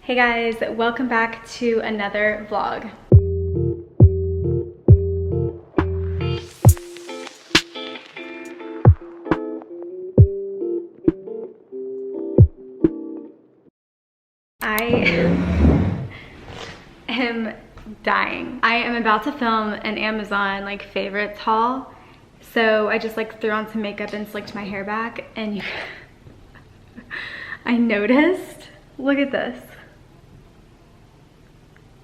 Hey guys, welcome back to another vlog. I am dying. I am about to film an Amazon favorites haul. So I just threw on some makeup and slicked my hair back, and I noticed, look at this.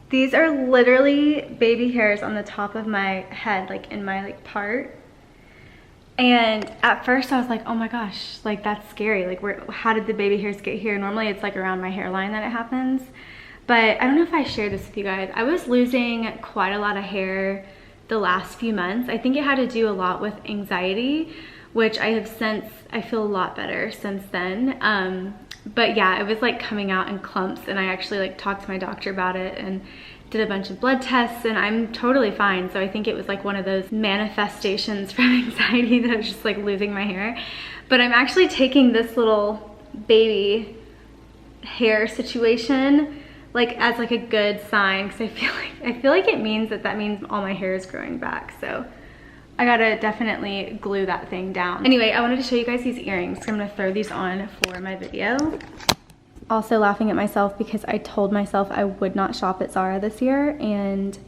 These are literally baby hairs on the top of my head, in my part. And at first I was like, oh my gosh, that's scary. How did the baby hairs get here? Normally it's around my hairline that it happens. But I don't know if I shared this with you guys. I was losing quite a lot of hair the last few months. I think it had to do a lot with anxiety, which I feel a lot better since then. But yeah, it was coming out in clumps, and I actually talked to my doctor about it and did a bunch of blood tests, and I'm totally fine. So I think it was one of those manifestations from anxiety that I was just losing my hair. But I'm actually taking this little baby hair situation as a good sign, because I feel like it means that means all my hair is growing back. So I gotta definitely glue that thing down. Anyway, I wanted to show you guys these earrings. I'm gonna throw these on for my video. Also laughing at myself because I told myself I would not shop at Zara this year, and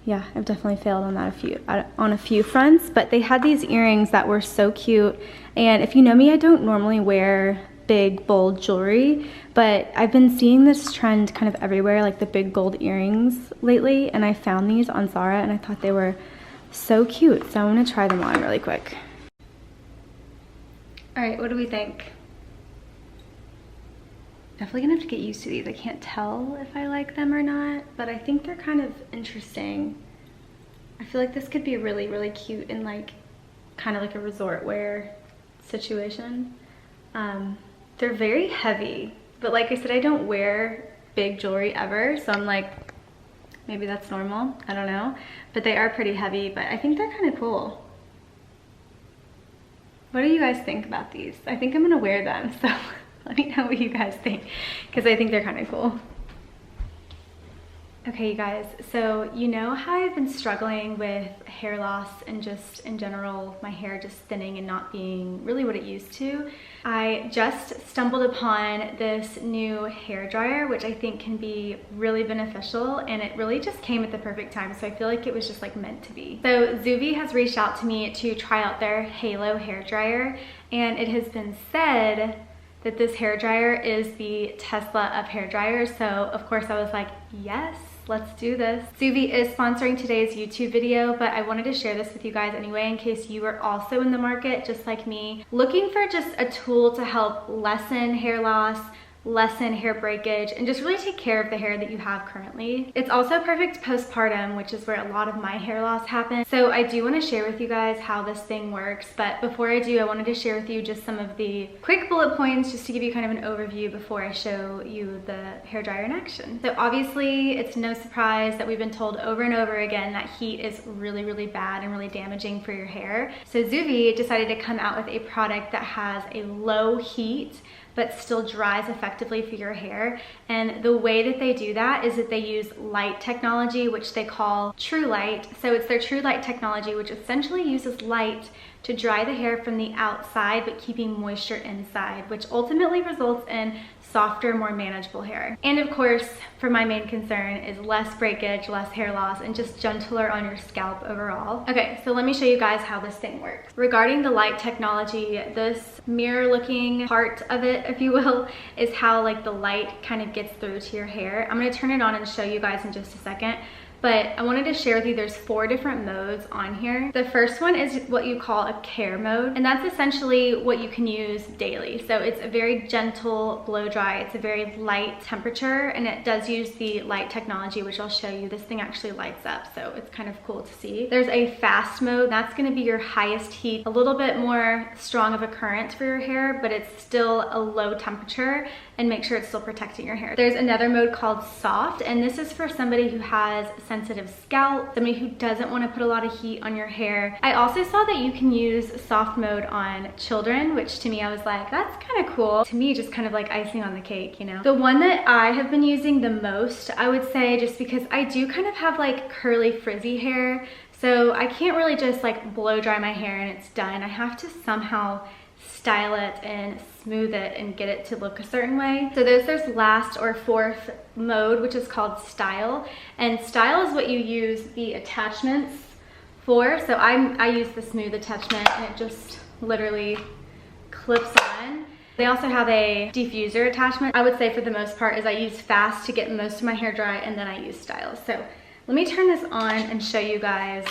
yeah, I've definitely failed on that on a few fronts. But they had these earrings that were so cute, and if you know me, I don't normally wear big bold jewelry, but I've been seeing this trend kind of everywhere, the big gold earrings lately, and I found these on Zara and I thought they were so cute. So I'm gonna try them on really quick. All right, what do we think? Definitely gonna have to get used to these. I can't tell if I like them or not, but I think they're kind of interesting. I feel like this could be really, really cute in kind of a resort wear situation. They're very heavy, but like I said, I don't wear big jewelry ever, so I'm maybe that's normal, I don't know. But they are pretty heavy, but I think they're kind of cool. What do you guys think about these? I think I'm gonna wear them, so let me know what you guys think, because I think they're kind of cool. Okay, you guys, so you know how I've been struggling with hair loss and just in general, my hair just thinning and not being really what it used to. I just stumbled upon this new hair dryer, which I think can be really beneficial, and it really just came at the perfect time. So I feel like it was just meant to be. So Zuvi has reached out to me to try out their Halo hair dryer, and it has been said that this hair dryer is the Tesla of hair dryers. So of course I was like, yes, let's do this. Zuvi is sponsoring today's YouTube video, but I wanted to share this with you guys anyway in case you are also in the market, just like me, looking for just a tool to help lessen hair loss, lessen hair breakage, and just really take care of the hair that you have currently. It's also perfect postpartum, which is where a lot of my hair loss happens. So I do want to share with you guys how this thing works, but before I do, I wanted to share with you just some of the quick bullet points just to give you kind of an overview before I show you the hair dryer in action. So obviously it's no surprise that we've been told over and over again that heat is really, really bad and really damaging for your hair. So Zuvi decided to come out with a product that has a low heat but still dries effectively for your hair. And the way that they do that is that they use light technology, which they call True Light. So it's their True Light technology, which essentially uses light to dry the hair from the outside, but keeping moisture inside, which ultimately results in softer, more manageable hair. And of course, for my main concern is less breakage, less hair loss, and just gentler on your scalp overall. Okay, so let me show you guys how this thing works. Regarding the light technology, this mirror looking part of it, if you will, is how the light kind of gets through to your hair. I'm gonna turn it on and show you guys in just a second. But I wanted to share with you, there's 4 different modes on here. The first one is what you call a care mode, and that's essentially what you can use daily. So it's a very gentle blow dry. It's a very light temperature, and it does use the light technology, which I'll show you. This thing actually lights up, so it's kind of cool to see. There's a fast mode. That's gonna be your highest heat, a little bit more strong of a current for your hair, but it's still a low temperature, and make sure it's still protecting your hair. There's another mode called soft, and this is for somebody who has sensitive scalp, somebody who doesn't want to put a lot of heat on your hair. I also saw that you can use soft mode on children, which to me, I was like, that's kind of cool. To me, just kind of like icing on the cake, you know? The one that I have been using the most, I would say, just because I do kind of have like curly frizzy hair, so I can't really just like blow dry my hair and it's done. I have to somehow style it and smooth it and get it to look a certain way. So there's last or fourth mode, which is called style. And style is what you use the attachments for. So I use the smooth attachment and it just literally clips on. They also have a diffuser attachment. I would say for the most part is I use fast to get most of my hair dry and then I use style. So let me turn this on and show you guys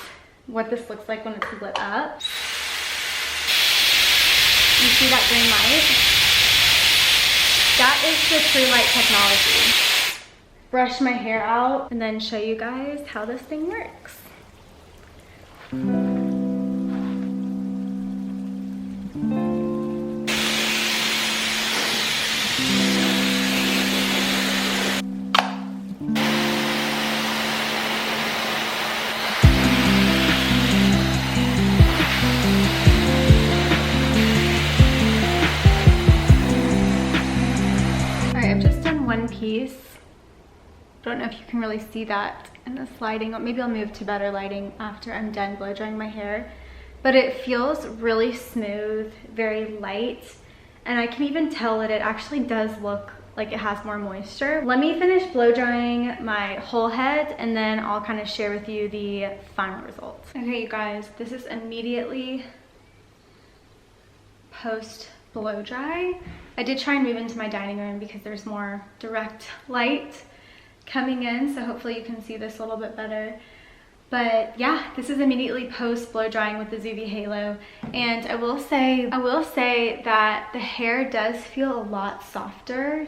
what this looks like when it's lit up. You see that green light? That is the true light technology. Brush my hair out and then show you guys how this thing works. Piece. Don't know if you can really see that in this lighting. Maybe I'll move to better lighting after I'm done blow drying my hair. But it feels really smooth, very light, and I can even tell that it actually does look like it has more moisture. Let me finish blow drying my whole head and then I'll kind of share with you the final results. Okay, you guys, this is immediately post blow dry. I did try and move into my dining room because there's more direct light coming in, so hopefully you can see this a little bit better. But yeah, this is immediately post blow drying with the Zuby Halo, and I will say that the hair does feel a lot softer.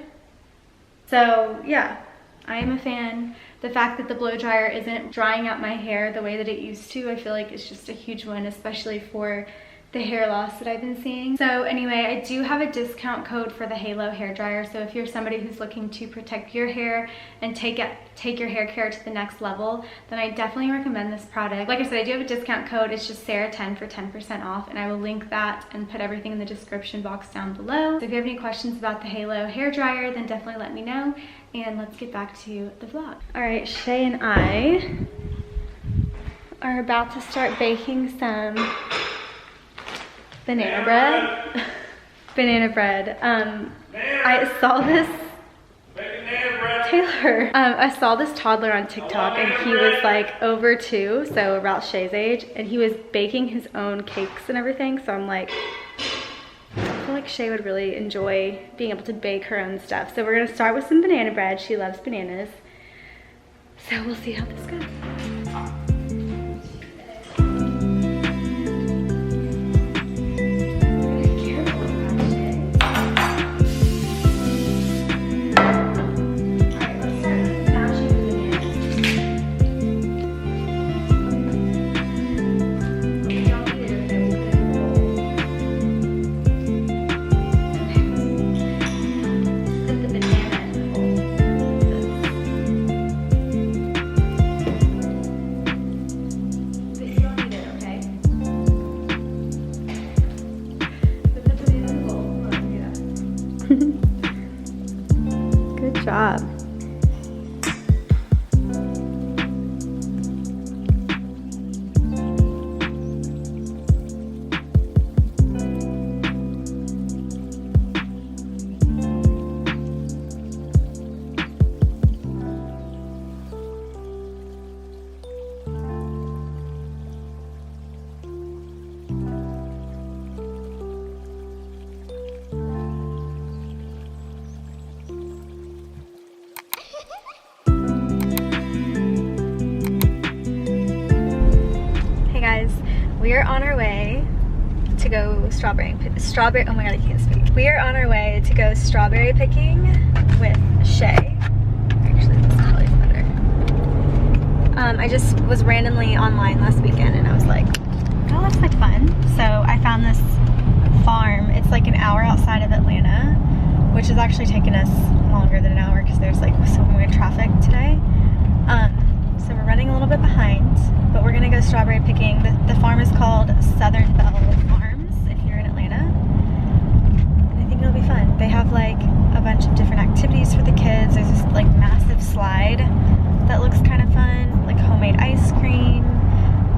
So yeah, I am a fan. The fact that the blow dryer isn't drying out my hair the way that it used to, I feel like it's just a huge win, especially for the hair loss that I've been seeing. So anyway, I do have a discount code for the Halo hair dryer. So if you're somebody who's looking to protect your hair and take your hair care to the next level, then I definitely recommend this product. Like I said, I do have a discount code. It's just Sarah10 for 10% off, and I will link that and put everything in the description box down below. So if you have any questions about the Halo hair dryer, then definitely let me know, and let's get back to the vlog. All right, Shay and I are about to start baking some banana bread. I saw this Taylor. I saw this toddler on TikTok, and he was like over 2, so about Shay's age, and he was baking his own cakes and everything. So I'm like, I feel like Shay would really enjoy being able to bake her own stuff. So we're gonna start with some banana bread. She loves bananas, so we'll see how this goes. Good job. We are on our way to go strawberry, oh my god, I can't speak. We are on our way to go strawberry picking with Shay. Actually, this is probably better. I just was randomly online last weekend and I was like, oh, that's like fun. So I found this farm. It's like an hour outside of Atlanta, which has actually taken us longer than an hour because there's like so much traffic today. So we're running a little bit behind, but we're gonna go strawberry picking. The farm is called Southern Belle Farms if you're in Atlanta. And I think it'll be fun. They have like a bunch of different activities for the kids. There's this like massive slide that looks kind of fun, like homemade ice cream,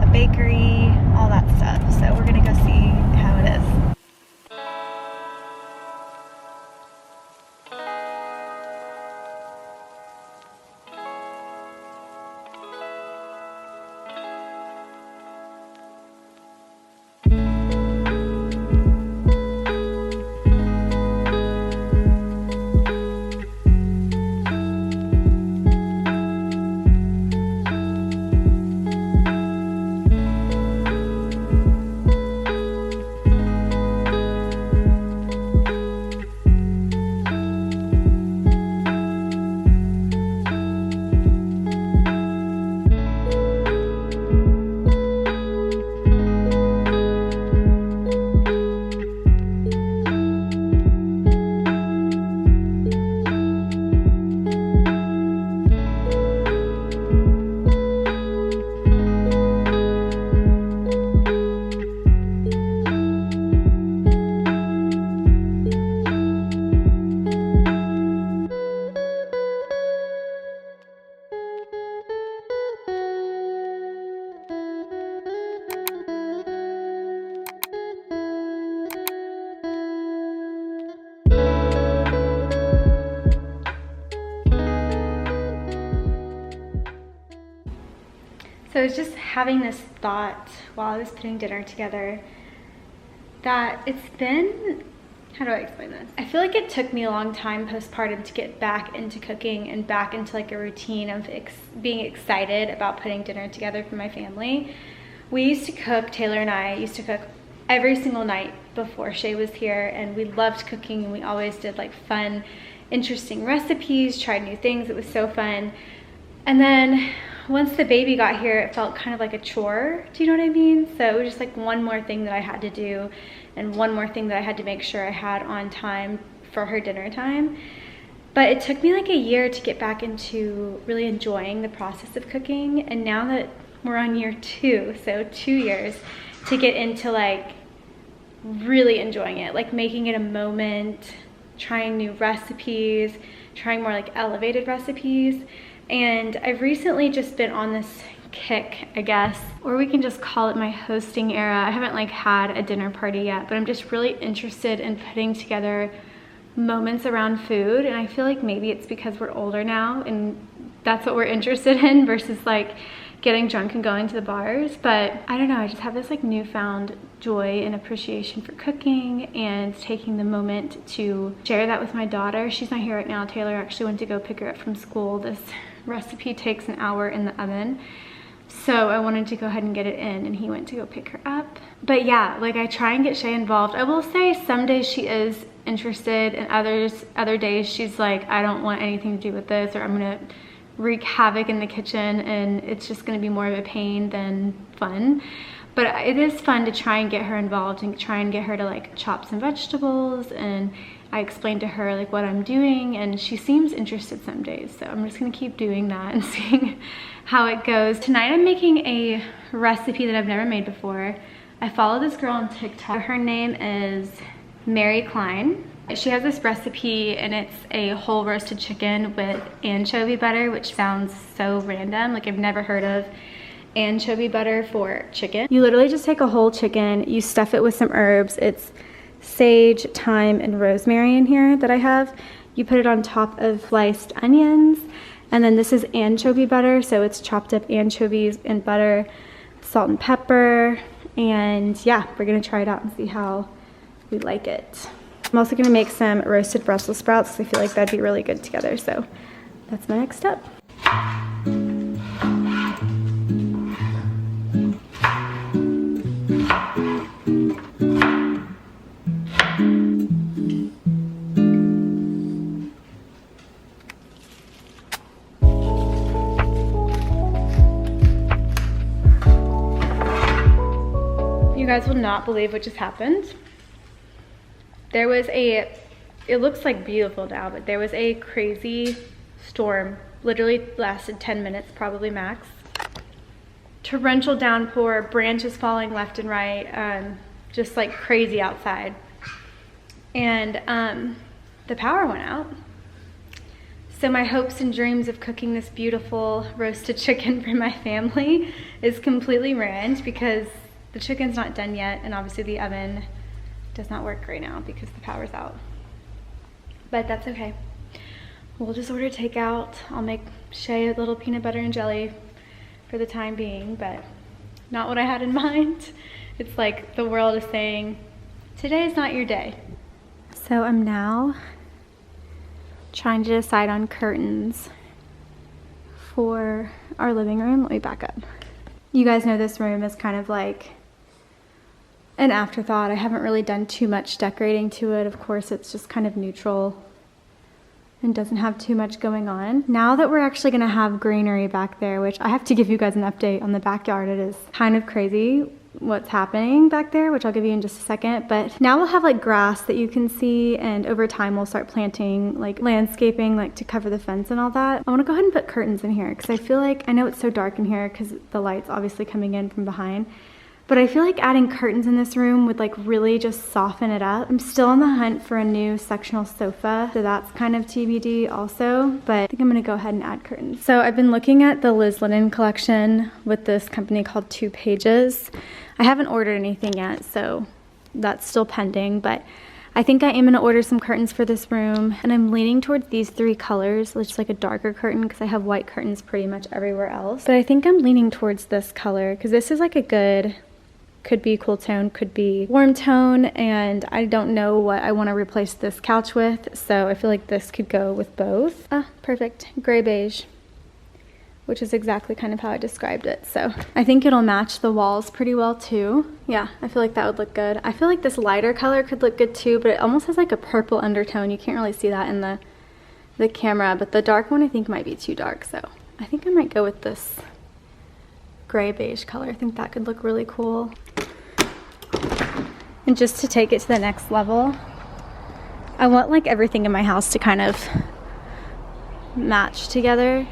a bakery, all that stuff. So we're gonna go see how it is. So I was just having this thought while I was putting dinner together that it's been, how do I explain this? I feel like it took me a long time postpartum to get back into cooking and back into like a routine of being excited about putting dinner together for my family. We used to cook, Taylor and I used to cook every single night before Shay was here, and we loved cooking, and we always did like fun, interesting recipes, tried new things. It was so fun. And then once the baby got here, it felt kind of like a chore. Do you know what I mean? So it was just like one more thing that I had to do and one more thing that I had to make sure I had on time for her dinner time. But it took me like a year to get back into really enjoying the process of cooking. And now that we're on year 2, so 2 years, to get into like really enjoying it, like making it a moment, trying new recipes, trying more like elevated recipes. And I've recently just been on this kick, I guess, or we can just call it my hosting era. I haven't like had a dinner party yet, but I'm just really interested in putting together moments around food. And I feel like maybe it's because we're older now and that's what we're interested in versus like getting drunk and going to the bars. But I don't know, I just have this like newfound joy and appreciation for cooking and taking the moment to share that with my daughter. She's not here right now. Taylor actually went to go pick her up from school. This recipe takes an hour in the oven, so I wanted to go ahead and get it in, and he went to go pick her up. But yeah, like I try and get Shay involved. I will say some days she is interested, and other days she's like, I don't want anything to do with this, or I'm gonna wreak havoc in the kitchen and it's just gonna be more of a pain than fun. But it is fun to try and get her involved and try and get her to like chop some vegetables, and I explain to her like what I'm doing, and she seems interested some days. So I'm just gonna keep doing that and seeing how it goes. Tonight I'm making a recipe that I've never made before. I follow this girl on TikTok. Her name is Mary Klein. She has this recipe and it's a whole roasted chicken with anchovy butter, which sounds so random. Like I've never heard of anchovy butter for chicken. You literally just take a whole chicken, you stuff it with some herbs. It's sage, thyme, and rosemary in here that I have. You put it on top of sliced onions, and then this is anchovy butter, so it's chopped up anchovies and butter, salt and pepper, and yeah, we're gonna try it out and see how we like it. I'm also gonna make some roasted Brussels sprouts because I feel like that'd be really good together, so that's my next step. You guys will not believe what just happened. There was it looks like beautiful now, but there was a crazy storm, literally lasted 10 minutes, probably max. torrential downpour, branches falling left and right, just like crazy outside. And the power went out. So my hopes and dreams of cooking this beautiful roasted chicken for my family is completely ruined because the chicken's not done yet, and obviously the oven does not work right now because the power's out. But that's okay. We'll just order takeout. I'll make Shay a little peanut butter and jelly for the time being, but not what I had in mind. It's like the world is saying, today's not your day. So I'm now trying to decide on curtains for our living room. Let me back up. You guys know this room is kind of like an afterthought. I haven't really done too much decorating to it. Of course, it's just kind of neutral and doesn't have too much going on. Now that we're actually gonna have greenery back there, which I have to give you guys an update on the backyard. It is kind of crazy what's happening back there, which I'll give you in just a second. But now we'll have like grass that you can see, and over time we'll start planting like landscaping, like to cover the fence and all that. I wanna go ahead and put curtains in here because I feel like, I know it's so dark in here because the light's obviously coming in from behind, but I feel like adding curtains in this room would like really just soften it up. I'm still on the hunt for a new sectional sofa, so that's kind of TBD also, but I think I'm gonna go ahead and add curtains. So I've been looking at the Liz Linen collection with this company called 2 Pages. I haven't ordered anything yet, so that's still pending, but I think I am gonna order some curtains for this room, and I'm leaning towards these 3 colors, which is like a darker curtain because I have white curtains pretty much everywhere else. But I think I'm leaning towards this color because this is like a good, could be cool tone, could be warm tone, and I don't know what I want to replace this couch with, so I feel like this could go with both. Ah, perfect. Gray beige, which is exactly kind of how I described it. So I think it'll match the walls pretty well too. Yeah, I feel like that would look good. I feel like this lighter color could look good too, but it almost has like a purple undertone. You can't really see that in the camera, but the dark one I think might be too dark, so I think I might go with this gray beige color. I think that could look really cool. And just to take it to the next level, I want like everything in my house to kind of match together.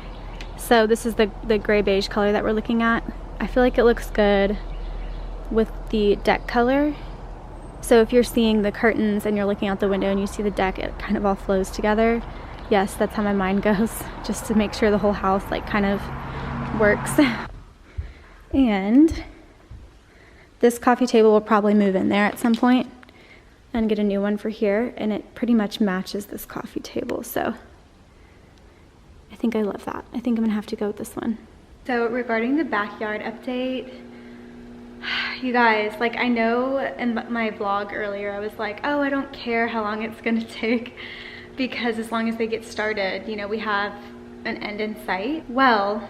So this is the gray beige color that we're looking at. I feel like it looks good with the deck color. So if you're seeing the curtains and you're looking out the window and you see the deck, it kind of all flows together. Yes, that's how my mind goes, just to make sure the whole house like kind of works. And this coffee table will probably move in there at some point and get a new one for here, and it pretty much matches this coffee table, so I think I love that. I think I'm gonna have to go with this one. So regarding the backyard update, you guys, like I know in my vlog earlier I was like, oh, I don't care how long it's gonna take because as long as they get started, you know, we have an end in sight. Well,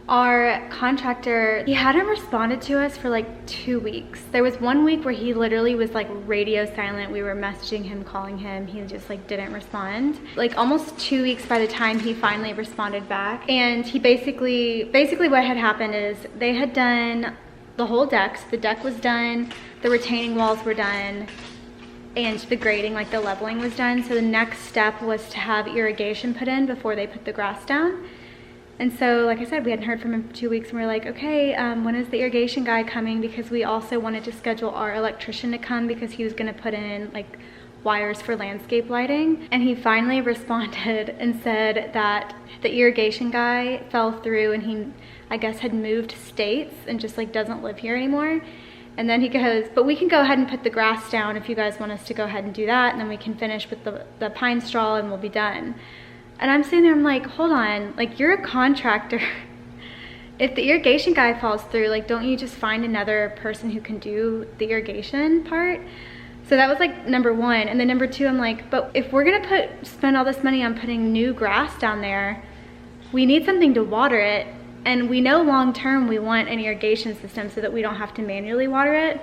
our contractor, he hadn't responded to us for like 2 weeks. There was 1 week where he literally was like radio silent. We were messaging him, calling him. He just like didn't respond. Like almost 2 weeks by the time he finally responded back. And he basically what had happened is they had done the whole deck. So the deck was done, the retaining walls were done, and the grading, like the leveling was done. So the next step was to have irrigation put in before they put the grass down. And so, like I said, we hadn't heard from him for 2 weeks, and we were like, okay, when is the irrigation guy coming? Because we also wanted to schedule our electrician to come because he was gonna put in like wires for landscape lighting. And he finally responded and said that the irrigation guy fell through and he, I guess, had moved states and just like doesn't live here anymore. And then he goes, but we can go ahead and put the grass down if you guys want us to go ahead and do that, and then we can finish with the pine straw and we'll be done. And I'm sitting there, I'm like, hold on, like you're a contractor. If the irrigation guy falls through, like don't you just find another person who can do the irrigation part? So that was like number 1. And then number 2, I'm like, but if we're gonna spend all this money on putting new grass down there, we need something to water it. And we know long term we want an irrigation system so that we don't have to manually water it.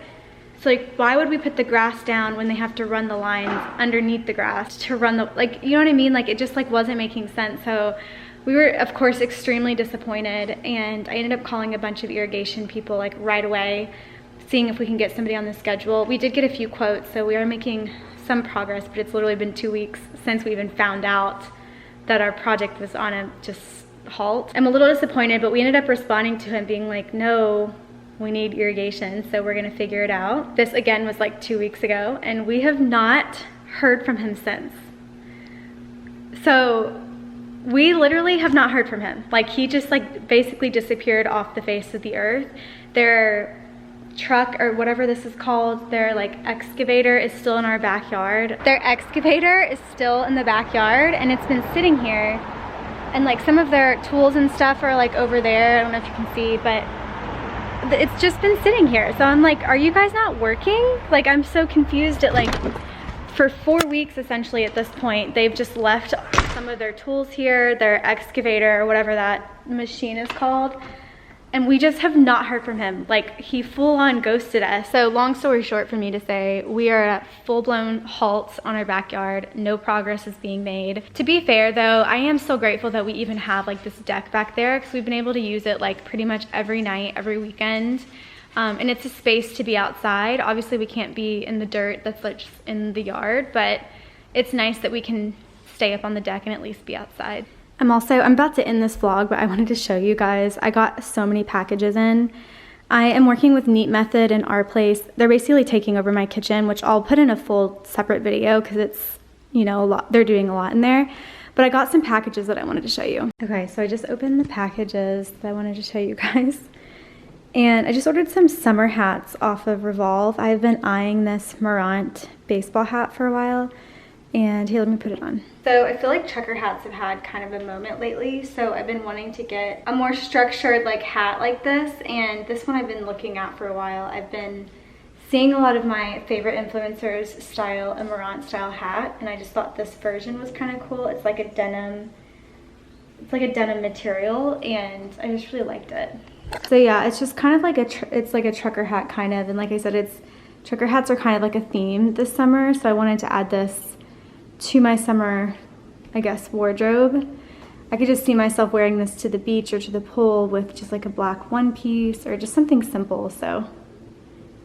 So like, why would we put the grass down when they have to run the lines underneath the grass to run the, like, you know what I mean? Like it just like wasn't making sense. So we were of course extremely disappointed, and I ended up calling a bunch of irrigation people like right away, seeing if we can get somebody on the schedule. We did get a few quotes, so we are making some progress, but it's literally been 2 weeks since we even found out that our project was on a just halt. I'm a little disappointed, but we ended up responding to him being like, no, we need irrigation, so we're gonna figure it out. This again was like 2 weeks ago, and we have not heard from him since. So we literally have not heard from him. Like, he just like basically disappeared off the face of the earth. Their truck, or whatever this is called, their like excavator is still in our backyard. Their excavator is still in the backyard, and it's been sitting here. And like some of their tools and stuff are like over there. I don't know if you can see, but it's just been sitting here. So I'm like, are you guys not working? Like, I'm so confused at like, for 4 weeks essentially at this point, they've just left some of their tools here, their excavator or whatever that machine is called. And we just have not heard from him. Like, he full on ghosted us. So long story short for me to say, we are at full-blown halts on our backyard. No progress is being made. To be fair though, I am so grateful that we even have like this deck back there, because we've been able to use it like pretty much every night, every weekend. And it's a space to be outside. Obviously we can't be in the dirt that's like just in the yard, but it's nice that we can stay up on the deck and at least be outside. I'm about to end this vlog, but I wanted to show you guys. I got so many packages in. I am working with Neat Method and Our Place. They're basically taking over my kitchen, which I'll put in a full separate video because it's, you know, a lot. They're doing a lot in there. But I got some packages that I wanted to show you. Okay, so I just opened the packages that I wanted to show you guys. And I just ordered some summer hats off of Revolve. I've been eyeing this Morant baseball hat for a while. And here, let me put it on. So I feel like trucker hats have had kind of a moment lately. So I've been wanting to get a more structured like hat like this. And this one I've been looking at for a while. I've been seeing a lot of my favorite influencers style a Morant style hat. And I just thought this version was kind of cool. It's like a denim, material, and I just really liked it. So yeah, it's just kind of like it's like a trucker hat kind of. And like I said, trucker hats are kind of like a theme this summer. So I wanted to add this to my summer, I guess, wardrobe. I could just see myself wearing this to the beach or to the pool with just like a black one piece or just something simple. So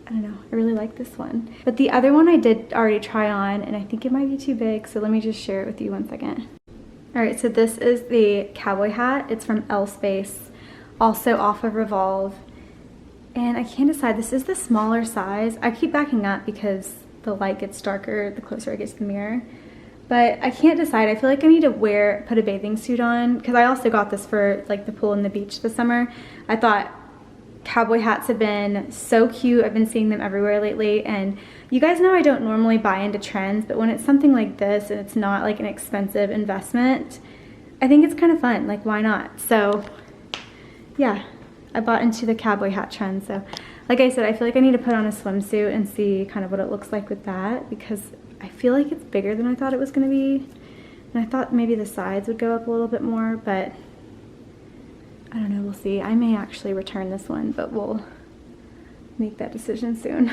I don't know, I really like this one. But the other one I did already try on, and I think it might be too big, so let me just share it with you 1 second. All right, so this is the cowboy hat. It's from L Space, also off of Revolve. And I can't decide, this is the smaller size. I keep backing up because the light gets darker the closer I get to the mirror. But I can't decide. I feel like I need to put a bathing suit on, because I also got this for like the pool and the beach this summer. I thought cowboy hats have been so cute. I've been seeing them everywhere lately, and you guys know I don't normally buy into trends, but when it's something like this and it's not like an expensive investment, I think it's kind of fun. Like, why not? So yeah, I bought into the cowboy hat trend. So like I said, I feel like I need to put on a swimsuit and see kind of what it looks like with that, because I feel like it's bigger than I thought it was going to be. And I thought maybe the sides would go up a little bit more, but I don't know, we'll see. I may actually return this one, but we'll make that decision soon.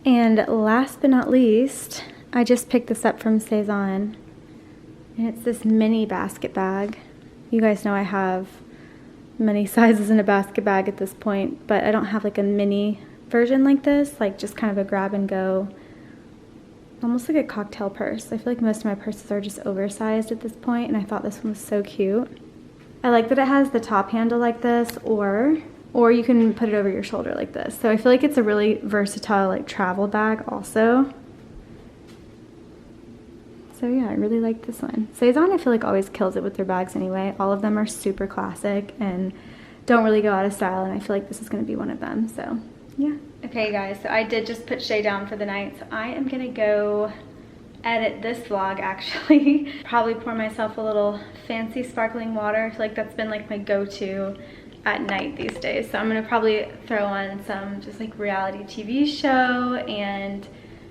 And last but not least, I just picked this up from Cezanne. And it's this mini basket bag. You guys know I have many sizes in a basket bag at this point, but I don't have like a mini version like this, like just kind of a grab and go. Almost like a cocktail purse. I feel like most of my purses are just oversized at this point, and I thought this one was so cute. I like that it has the top handle like this, or you can put it over your shoulder like this. So I feel like it's a really versatile like travel bag also. So yeah, I really like this one. Cezanne, I feel like always kills it with their bags anyway. All of them are super classic and don't really go out of style, and I feel like this is going to be one of them. So yeah. Okay guys, so I did just put Shay down for the night, so I am gonna go edit this vlog actually. Probably pour myself a little fancy sparkling water. I feel like that's been like my go-to at night these days. So I'm gonna probably throw on some just like reality TV show and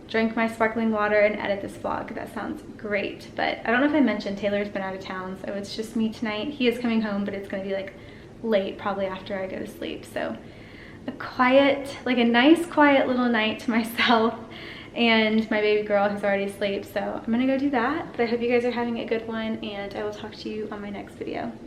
drink my sparkling water and edit this vlog. That sounds great. But I don't know if I mentioned Taylor's been out of town, so it's just me tonight. He is coming home, but it's gonna be like late, probably after I go to sleep. So a nice quiet little night to myself and my baby girl who's already asleep. So I'm gonna go do that. But I hope you guys are having a good one, and I will talk to you on my next video.